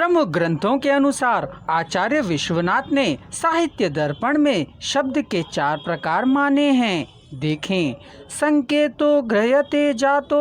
प्रमुख ग्रंथों के अनुसार आचार्य विश्वनाथ ने साहित्य दर्पण में शब्द के 4 प्रकार माने हैं। देखें, संकेतो गृह्यते जातो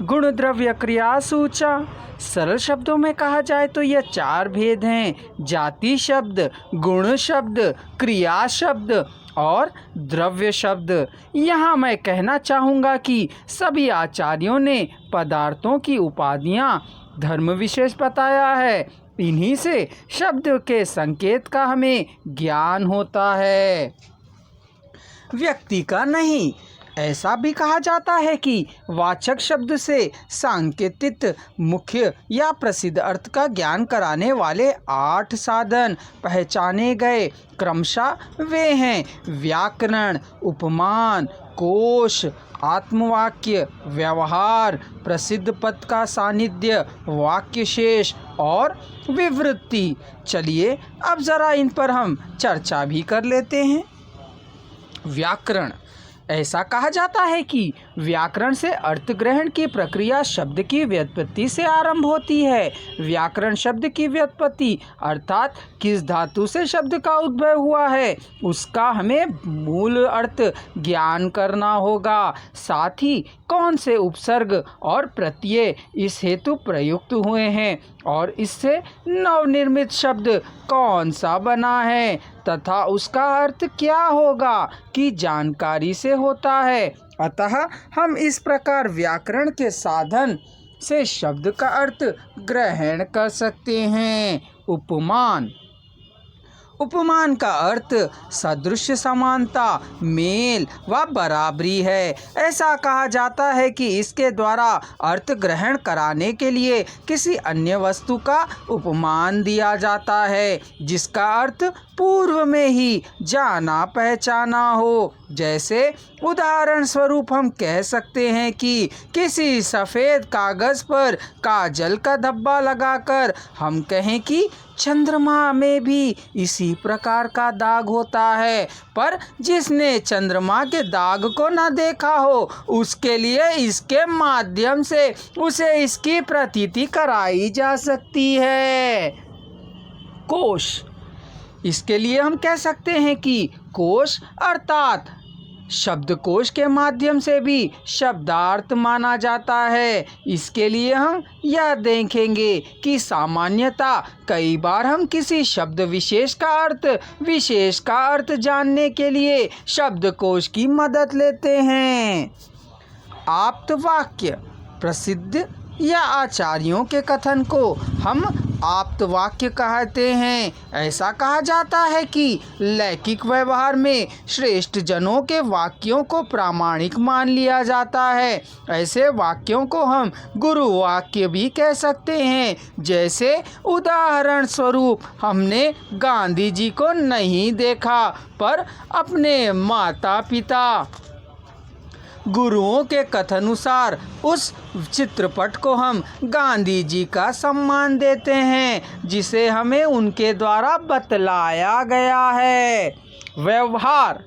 गुण द्रव्य क्रिया सूचा। सरल शब्दों में कहा जाए तो यह 4 भेद हैं: जाति शब्द, गुण शब्द, क्रिया शब्द और द्रव्य शब्द। यहाँ मैं कहना चाहूँगा कि सभी आचार्यों ने पदार्थों की उपाधियाँ धर्म विशेष बताया है। इन्हीं से शब्द के संकेत का हमें ज्ञान होता है, व्यक्ति का नहीं। ऐसा भी कहा जाता है कि वाचक शब्द से सांकेतिक मुख्य या प्रसिद्ध अर्थ का ज्ञान कराने वाले 8 साधन पहचाने गए। क्रमशः वे हैं व्याकरण, उपमान, कोश, आत्मवाक्य, व्यवहार, प्रसिद्ध पद का सानिध्य, वाक्य शेष और विवृत्ति। चलिए अब ज़रा इन पर हम चर्चा भी कर लेते हैं। व्याकरण। ऐसा कहा जाता है कि व्याकरण से अर्थ ग्रहण की प्रक्रिया शब्द की व्युत्पत्ति से आरंभ होती है। व्याकरण शब्द की व्युत्पत्ति अर्थात किस धातु से शब्द का उद्भव हुआ है उसका हमें मूल अर्थ ज्ञान करना होगा। साथ ही कौन से उपसर्ग और प्रत्यय इस हेतु प्रयुक्त हुए हैं और इससे नवनिर्मित शब्द कौन सा बना है तथा उसका अर्थ क्या होगा की जानकारी से होता है। अतः हम इस प्रकार व्याकरण के साधन से शब्द का अर्थ ग्रहण कर सकते हैं। उपमान। उपमान का अर्थ सदृश्य, समानता, मेल व बराबरी है। ऐसा कहा जाता है कि इसके द्वारा अर्थ ग्रहण कराने के लिए किसी अन्य वस्तु का उपमान दिया जाता है जिसका अर्थ पूर्व में ही जाना पहचाना हो। जैसे उदाहरण स्वरूप हम कह सकते हैं कि किसी सफ़ेद कागज़ पर काजल का धब्बा लगाकर हम कहें कि चंद्रमा में भी इसी प्रकार का दाग होता है, पर जिसने चंद्रमा के दाग को न देखा हो उसके लिए इसके माध्यम से उसे इसकी प्रतीति कराई जा सकती है। कोश। इसके लिए हम कह सकते हैं कि कोश अर्थात शब्दकोश के माध्यम से भी शब्दार्थ माना जाता है। इसके लिए हम यह देखेंगे कि सामान्यतः कई बार हम किसी शब्द विशेष का अर्थ जानने के लिए शब्दकोश की मदद लेते हैं। आप्तवाक्य। प्रसिद्ध या आचार्यों के कथन को हम आप्तवाक्य कहते हैं। ऐसा कहा जाता है कि लैखिक व्यवहार में श्रेष्ठ जनों के वाक्यों को प्रामाणिक मान लिया जाता है। ऐसे वाक्यों को हम गुरु वाक्य भी कह सकते हैं। जैसे उदाहरण स्वरूप हमने गांधी जी को नहीं देखा पर अपने माता पिता गुरुओं के कथनानुसार उस चित्रपट को हम गांधी जी का सम्मान देते हैं जिसे हमें उनके द्वारा बतलाया गया है। व्यवहार।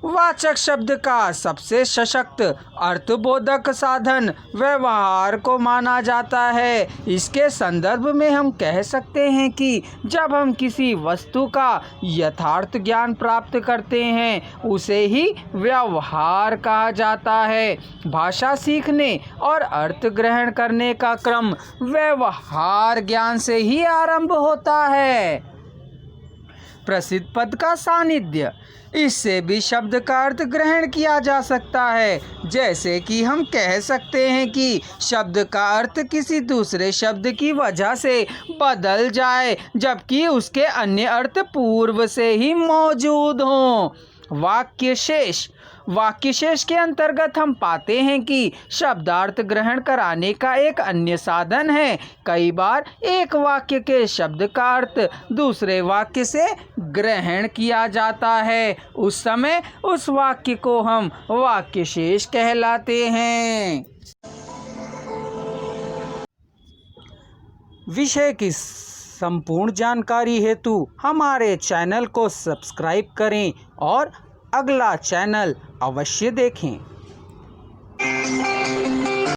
वाचक शब्द का सबसे सशक्त अर्थबोधक साधन व्यवहार को माना जाता है। इसके संदर्भ में हम कह सकते हैं कि जब हम किसी वस्तु का यथार्थ ज्ञान प्राप्त करते हैं उसे ही व्यवहार कहा जाता है। भाषा सीखने और अर्थ ग्रहण करने का क्रम व्यवहार ज्ञान से ही आरंभ होता है। प्रसिद्ध पद का सानिध्य। इससे भी शब्द का अर्थ ग्रहण किया जा सकता है। जैसे कि हम कह सकते हैं कि शब्द का अर्थ किसी दूसरे शब्द की वजह से बदल जाए जबकि उसके अन्य अर्थ पूर्व से ही मौजूद हों। वाक्य शेष। वाक्य शेष के अंतर्गत हम पाते हैं कि शब्दार्थ ग्रहण कराने का एक अन्य साधन है। कई बार एक वाक्य के शब्द का अर्थ दूसरे वाक्य से ग्रहण किया जाता है, उस समय उस वाक्य को हम वाक्य शेष कहलाते हैं। विषय की संपूर्ण जानकारी हेतु हमारे चैनल को सब्सक्राइब करें और अगला चैनल अवश्य देखें।